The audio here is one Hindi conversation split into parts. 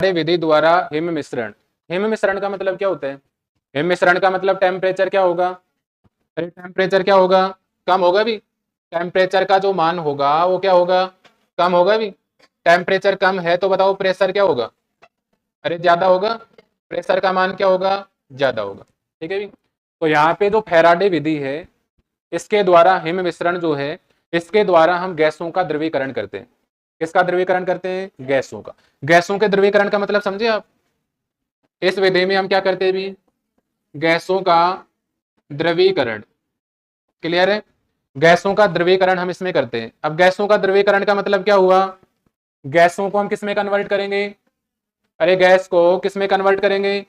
विधि द्वारा हिम मिश्रण। हिम मिश्रण का मतलब क्या होता है? हिम मिश्रण का मतलब टेम्परेचर क्या होगा? अरे टेम्परेचर क्या होगा? कम होगा भी। टेम्परेचर का जो मान होगा वो क्या होगा? कम होगा भी। टेम्परेचर कम है तो बताओ प्रेशर क्या होगा? अरे ज्यादा होगा। प्रेशर का मान क्या होगा? ज्यादा होगा। ठीक है भी। तो यहाँ पे जो फैराडे विधि है, इसके द्वारा हिम मिश्रण जो है, इसके द्वारा हम गैसों का द्रवीकरण करते हैं। किसका द्रवीकरण करते हैं? गैसों का। गैसों के द्रवीकरण का मतलब समझे आप? इस विधि में हम क्या करते हैं भी? गैसों का द्रवीकरण। क्लियर है? गैसों का द्रवीकरण हम इसमें करते हैं। अब गैसों का द्रवीकरण का मतलब क्या हुआ? गैसों को हम किस में कन्वर्ट करेंगे? अरे गैस को किस में कन्वर्ट करेंगे?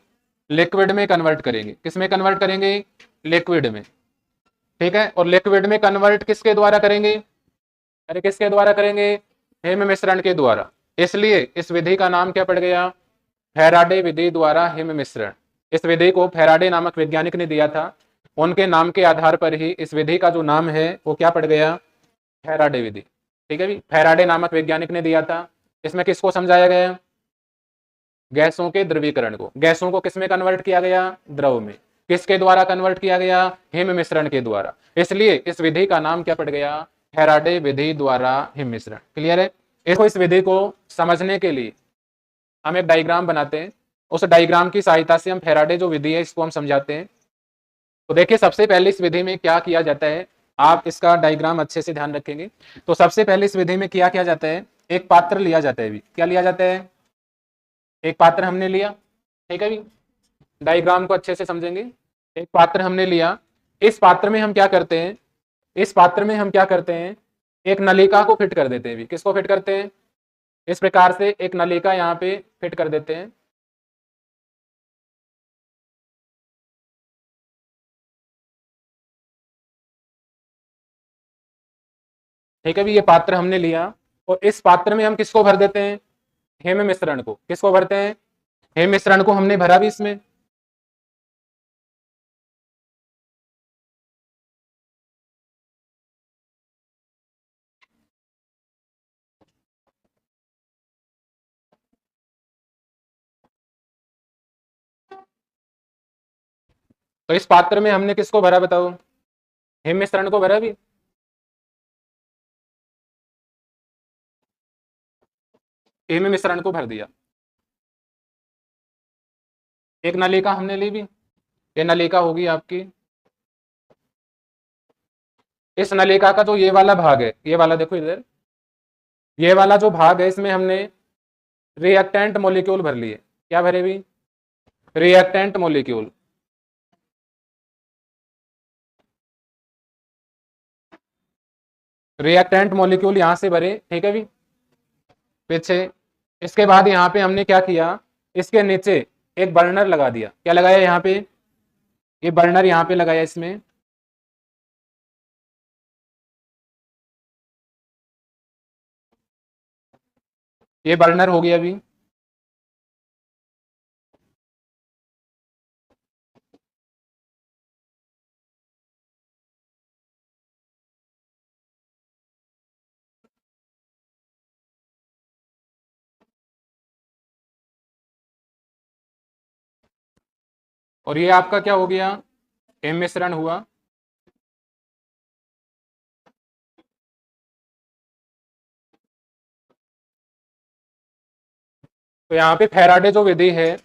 लिक्विड में कन्वर्ट करेंगे। किस में कन्वर्ट करेंगे? लिक्विड में। ठीक है। और लिक्विड में कन्वर्ट किसके द्वारा करेंगे? अरे किसके द्वारा करेंगे? हिम मिश्रण के द्वारा। इसलिए इस विधि का नाम क्या पड़ गया? फैराडे विधि द्वारा हिम मिश्रण। इस विधि को फैराडे नामक वैज्ञानिक ने दिया था। उनके नाम के आधार पर ही इस विधि का जो नाम है वो क्या पड़ गया? फैराडे विधि। ठीक है भी। फैराडे नामक वैज्ञानिक ने दिया था। इसमें किसको समझाया गया? गैसों के द्रवीकरण को। गैसों को किसमें कन्वर्ट किया गया? द्रव में। किसके द्वारा कन्वर्ट किया गया? हिम मिश्रण के द्वारा। इसलिए इस विधि का नाम क्या पड़ गया? फैराडे विधि द्वारा हिम मिश्रण। क्लियर है? इस विधि को समझने के लिए हम एक डायग्राम बनाते हैं। उस डायग्राम की सहायता से हम फैराडे जो विधि है इसको हम समझाते हैं। तो देखिए सबसे पहले इस विधि में क्या किया जाता है, आप इसका डायग्राम अच्छे से ध्यान रखेंगे। तो सबसे पहले इस विधि में क्या किया जाता है? एक पात्र लिया जाता है भी। क्या लिया जाता है? एक पात्र हमने लिया। ठीक है भी। डायग्राम को अच्छे से समझेंगे। एक पात्र हमने लिया। इस पात्र में हम क्या करते हैं? इस पात्र में हम क्या करते हैं? एक नलिका को फिट कर देते हैं भी। किसको फिट करते हैं? इस प्रकार से एक नलिका यहाँ पे फिट कर देते हैं। ठीक है भी। ये पात्र हमने लिया और इस पात्र में हम किसको भर देते हैं? हिम मिश्रण को। किसको भरते हैं? हिम मिश्रण को हमने भरा भी इसमें। तो इस पात्र में हमने किसको भरा बताओ? हिम मिश्रण को भरा भी। हिम मिश्रण को भर दिया। एक नलिका हमने ली भी। ये नलिका होगी आपकी। इस नलिका का जो ये वाला भाग है, ये वाला देखो इधर, ये वाला जो भाग है इसमें हमने रिएक्टेंट मॉलिक्यूल भर लिए। क्या भरे भी? Reactant molecule. रिएक्टेंट मॉलिक्यूल यहां से भरे। ठीक है भी। पीछे इसके बाद यहाँ पे हमने क्या किया? इसके नीचे एक बर्नर लगा दिया। क्या लगाया यहाँ पे? ये बर्नर यहाँ पे लगाया इसमें। ये बर्नर हो गया अभी। और ये आपका क्या हो गया? हिम मिश्रण हुआ। तो यहाँ पे फैराडे जो विधि है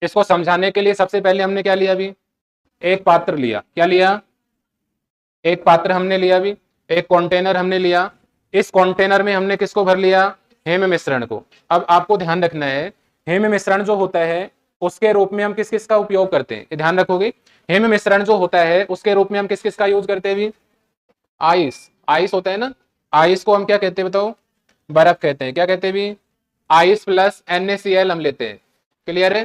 इसको समझाने के लिए सबसे पहले हमने क्या लिया अभी? एक पात्र लिया। क्या लिया? एक पात्र हमने लिया अभी। एक कंटेनर हमने लिया। इस कंटेनर में हमने किसको भर लिया? हेम मिश्रण को। अब आपको ध्यान रखना है, हेम मिश्रण जो होता है उसके रूप में हम किस किस का उपयोग करते हैं, ये ध्यान रखोगे। हेम मिश्रण जो होता है उसके रूप में हम किस किस का यूज करते हैं भी? आइस। आइस होता है ना, आइस को हम क्या कहते हैं बताओ? बर्फ कहते हैं। क्या कहते हैं भी? आइस प्लस NaCl हम लेते हैं। क्लियर है?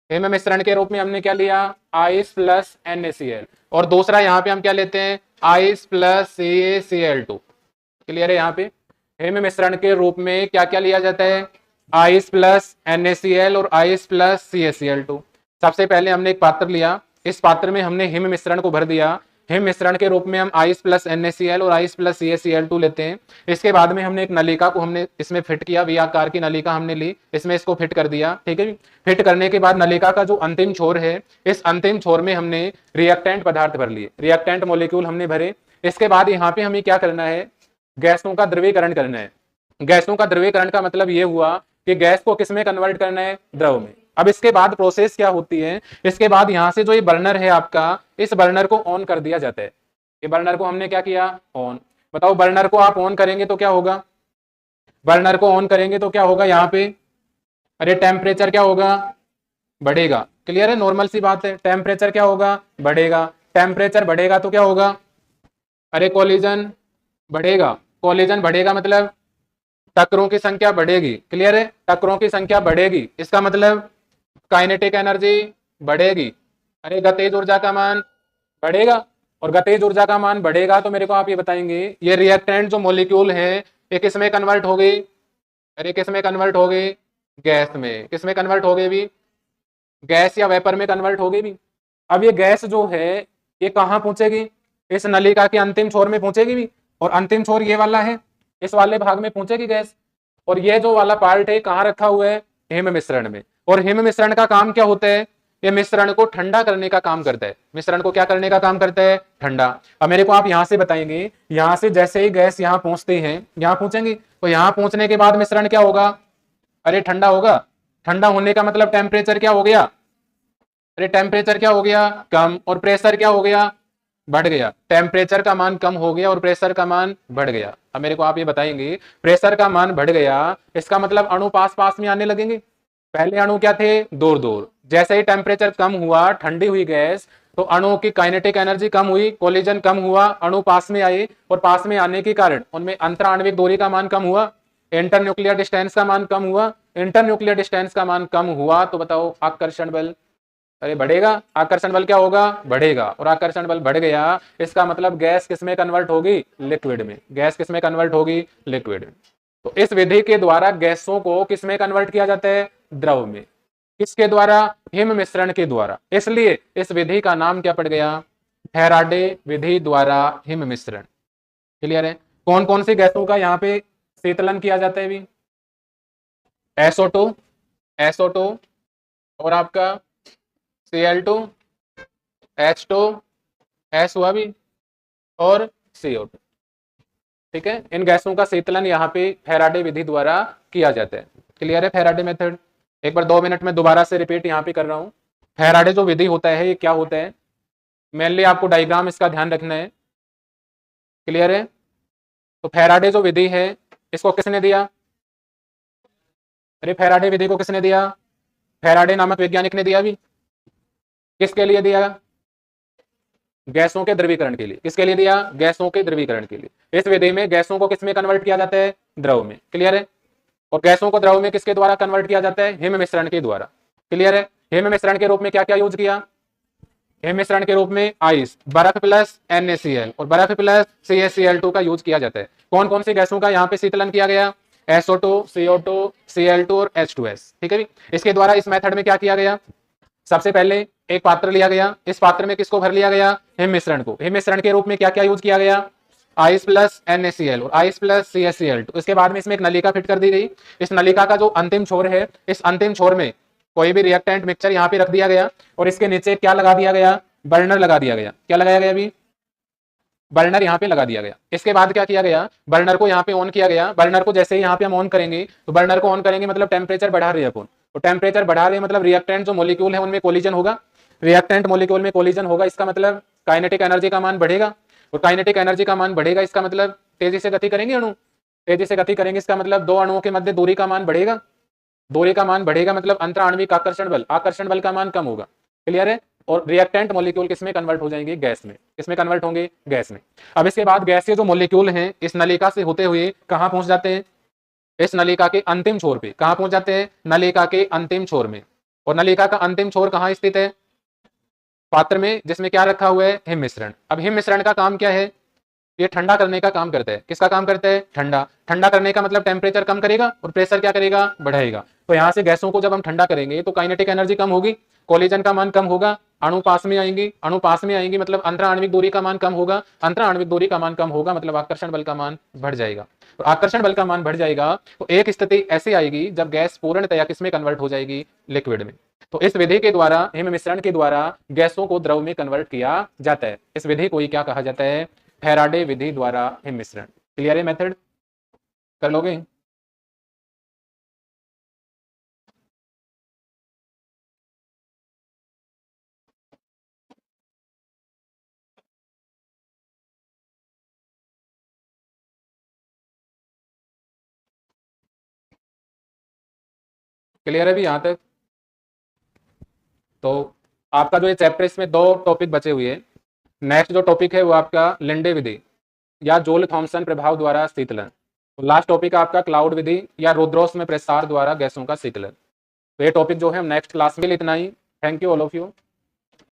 हेम मिश्रण के रूप में हमने क्या लिया? Ice plus NaCl। और दूसरा यहाँ पे हम क्या लेते हैं? Ice plus CaCl2। क्लियर है? यहाँ पे हेम मिश्रण के रूप में क्या क्या लिया जाता है? आइस प्लस NaCl और आइस प्लस CaCl2। सबसे पहले हमने एक पात्र लिया। इस पात्र में हमने हिम मिश्रण को भर दिया। हिम मिश्रण के रूप में हम आइस प्लस NaCl और आइस प्लस CaCl2 लेते हैं। इसके बाद में हमने एक नलिका को हमने इसमें फिट किया, वी आकार की नलिका हमने ली, इसमें इसको फिट कर दिया, ठीक है। फिट करने के बाद नलिका का जो अंतिम छोर है, इस अंतिम छोर में हमने रिएक्टेंट पदार्थ भर लिए, रिएक्टेंट मॉलिक्यूल हमने भरे। इसके बाद यहाँ पे हमें क्या करना है, गैसों का द्रवीकरण करना है। गैसों का द्रवीकरण का मतलब ये हुआ कि गैस को किसमें कन्वर्ट करना है, द्रव में। अब इसके बाद प्रोसेस क्या होती है, इसके बाद यहां से जो ये बर्नर है आपका, इस बर्नर को ऑन कर दिया जाता है। ये बर्नर को हमने क्या किया, ऑन। बताओ बर्नर को आप ऑन करेंगे तो क्या होगा, बर्नर को ऑन करेंगे तो क्या होगा यहाँ पे, अरे टेम्परेचर क्या होगा, बढ़ेगा। क्लियर है, नॉर्मल सी बात है, टेम्परेचर क्या होगा, बढ़ेगा। टेम्परेचर बढ़ेगा तो क्या होगा, अरे कोलिजन बढ़ेगा। कोलिजन बढ़ेगा मतलब टक्करों की संख्या बढ़ेगी। क्लियर है, टक्करों की संख्या बढ़ेगी, इसका मतलब काइनेटिक एनर्जी बढ़ेगी। अरे गतिज ऊर्जा का मान बढ़ेगा, और गतिज ऊर्जा का मान बढ़ेगा तो मेरे को आप ये बताएंगे, ये रिएक्टेंट जो मॉलिक्यूल है ये किस में कन्वर्ट हो गई, अरे किस में कन्वर्ट हो गई, गैस में। किस में कन्वर्ट हो गई भी, गैस या वेपर में कन्वर्ट हो गई भी। अब ये गैस जो है ये कहाँ पहुंचेगी, इस नलिका के अंतिम छोर में पहुंचेगी भी, और अंतिम छोर ये वाला है, इस वाले भाग में पहुंचेगी गैस। और ये जो वाला पार्ट है कहाँ रखा हुआ है, हिम मिश्रण में। और हिम मिश्रण का काम क्या होता है, ये मिश्रण को ठंडा करने का काम करता है। मिश्रण को क्या करने का काम करता है, ठंडा। अब मेरे को आप यहां से बताएंगे, यहां से जैसे ही गैस यहां पहुंचते हैं, यहां पहुंचेंगे तो यहां पहुंचने के बाद मिश्रण क्या होगा, अरे ठंडा होगा। ठंडा होने का मतलब टेम्परेचर क्या हो गया, अरे टेम्परेचर क्या हो गया, कम। और प्रेशर क्या हो गया, बढ़ गया। टेम्परेचर का मान कम हो गया और प्रेशर का मान बढ़ गया। अब मेरे को आप ये बताएंगे, प्रेशर का मान बढ़ गया, इसका मतलब अणु पास पास में आने लगेंगे। पहले अणु क्या थे, दूर दूर। जैसे ही टेम्परेचर कम हुआ, ठंडी हुई गैस, तो अणुओं की काइनेटिक एनर्जी कम हुई, कोलिजन कम हुआ, अणु पास में आए, और पास में आने के कारण उनमें अंतर आणविक दूरी का मान कम हुआ, इंटर न्यूक्लियर डिस्टेंस का मान कम हुआ। इंटर न्यूक्लियर डिस्टेंस का मान कम हुआ तो बताओ आकर्षण बल, अरे बढ़ेगा। आकर्षण बल क्या होगा, बढ़ेगा। और आकर्षण बल बढ़ गया, इसका मतलब गैस किसमें कन्वर्ट होगी, लिक्विड में। गैस किसमें कन्वर्ट होगी, लिक्विड में। तो इस विधि के द्वारा गैसों को किसमें कन्वर्ट किया जाता है, द्रव में। किसके द्वारा, हिम मिश्रण के द्वारा। इसलिए इस विधि का नाम क्या पड़ गया, फैराडे विधि द्वारा हिम मिश्रण। क्लियर है। कौन कौन सी गैसों का यहाँ पे शीतलन किया जाता है भी, SO2, SO2 और आपका Cl2, H2, S हुआ भी, और CO2। ठीक है, इन गैसों का शीतलन यहाँ पे फैराडे विधि द्वारा किया जाता है। क्लियर है, फैराडे मेथड। एक बार 2 मिनट में दोबारा से रिपीट यहाँ पे कर रहा हूँ। फैराडे जो विधि होता है ये क्या होता है, मेनली आपको डायग्राम इसका ध्यान रखना है। क्लियर है। तो फैराडे जो विधि है इसको किसने दिया, अरे फैराडे विधि को किसने दिया, फैराडे नामक वैज्ञानिक ने दिया भी। किसके लिए दिया, गैसों के द्रवीकरण के लिए। किसके लिए दिया, गैसों के द्रवीकरण के लिए। इस विधि में गैसों को किसमें कन्वर्ट किया जाता है, द्रव में। क्लियर है। और गैसों को द्रव में किसके द्वारा कन्वर्ट किया जाता है, हिम मिश्रण के द्वारा। क्लियर है। हिम मिश्रण के रूप में क्या क्या यूज किया, हिम मिश्रण के रूप में आइस, बर्फ प्लस NaCl और बर्फ प्लस CaCl2 का यूज किया जाता है। कौन कौन सी गैसों का यहाँ पे शीतलन किया गया, SO2, CO2, Cl2 और H2S। ठीक है भी। इसके द्वारा इस मेथड में क्या किया गया, सबसे पहले एक पात्र लिया गया, इस पात्र में किसको भर लिया गया, हिम मिश्रण को। हिम मिश्रण के रूप में क्या क्या यूज किया गया, आइस प्लस NaCl और आइस प्लस CaCl2। इसके बाद में इसमें एक नलिका फिट कर दी गई। इस नलिका का जो अंतिम छोर है, इस अंतिम छोर में कोई भी रिएक्टेंट मिक्सचर यहाँ पे रख दिया गया, और इसके नीचे क्या लगा दिया गया, बर्नर लगा दिया गया। क्या लगाया गया अभी, बर्नर यहाँ पे लगा दिया गया। इसके बाद क्या किया गया, बर्नर को यहाँ पे ऑन किया गया। बर्नर को जैसे ही यहाँ पे हम ऑन करेंगे, तो बर्नर को ऑन करेंगे मतलब टेम्परेचर बढ़ा रहे हैं अपन, तो टेम्परेचर बढ़ा रहे हैं मतलब रिएक्टेंट जो मॉलिक्यूल है उनमें कोलिजन होगा। रिएक्टेंट मॉलिक्यूल में कोलिजन होगा, इसका मतलब काइनेटिक एनर्जी का मान बढ़ेगा, और काइनेटिक एनर्जी का मान बढ़ेगा, इसका मतलब तेजी से गति करेंगे अणु, तेजी से गति करेंगे, इसका मतलब दो अणुओं के मध्य दूरी का मान बढ़ेगा। दूरी का मान बढ़ेगा मतलब अंतर आणविक आकर्षण बल, आकर्षण बल का मान कम होगा। क्लियर है। और रिएक्टेंट मॉलिक्यूल किसमें कन्वर्ट हो जाएंगे, गैस में। किसमें कन्वर्ट होंगे, गैस में। अब इसके बाद गैस के जो मॉलिक्यूल हैं इस नलिका से होते हुए कहां पहुंच जाते हैं, इस नलिका के अंतिम छोर पे। कहां पहुंच जाते हैं, नलिका के अंतिम छोर में। और नलिका का अंतिम छोर कहां स्थित है, पात्र में जिसमें क्या रखा हुआ है, हिम मिश्रण। अब हिम मिश्रण का काम क्या है, ये ठंडा करने का काम करता है। किसका काम करता है, ठंडा। ठंडा करने का मतलब टेम्परेचर कम करेगा और प्रेशर क्या करेगा, बढ़ाएगा। तो यहाँ से गैसों को जब हम ठंडा करेंगे तो काइनेटिक एनर्जी कम होगी, कोलिजन का मान कम होगा, अणु पास में आएंगी, अणु पास में आएंगी मतलब अंतरा आणविक दूरी का मान कम होगा, अंतरा आणविक दूरी का मान कम होगा मतलब आकर्षण बल का मान बढ़ जाएगा। तो आकर्षण बल का मान बढ़ जाएगा तो एक स्थिति ऐसी आएगी जब गैस पूर्णतया किसमें कन्वर्ट हो जाएगी, लिक्विड में। तो इस विधि के द्वारा, हिम मिश्रण के द्वारा गैसों को द्रव में कन्वर्ट किया जाता है। इस विधि को ही क्या कहा जाता है, फैराडे विधि द्वारा हिम मिश्रण। क्लियर है मेथड, कर लोगे? क्लियर है भी यहां तक? तो आपका जो ये चैप्टर, इसमें 2 टॉपिक बचे हुए हैं। नेक्स्ट जो टॉपिक है वो आपका लिंडे विधि या जोल थॉम्सन प्रभाव द्वारा शीतलन। तो लास्ट टॉपिक आपका क्लाउड विधि या रुद्रोष्म प्रसार द्वारा गैसों का शीतलन। तो ये टॉपिक जो है हम नेक्स्ट क्लास में, इतना ही। Thank you all of you.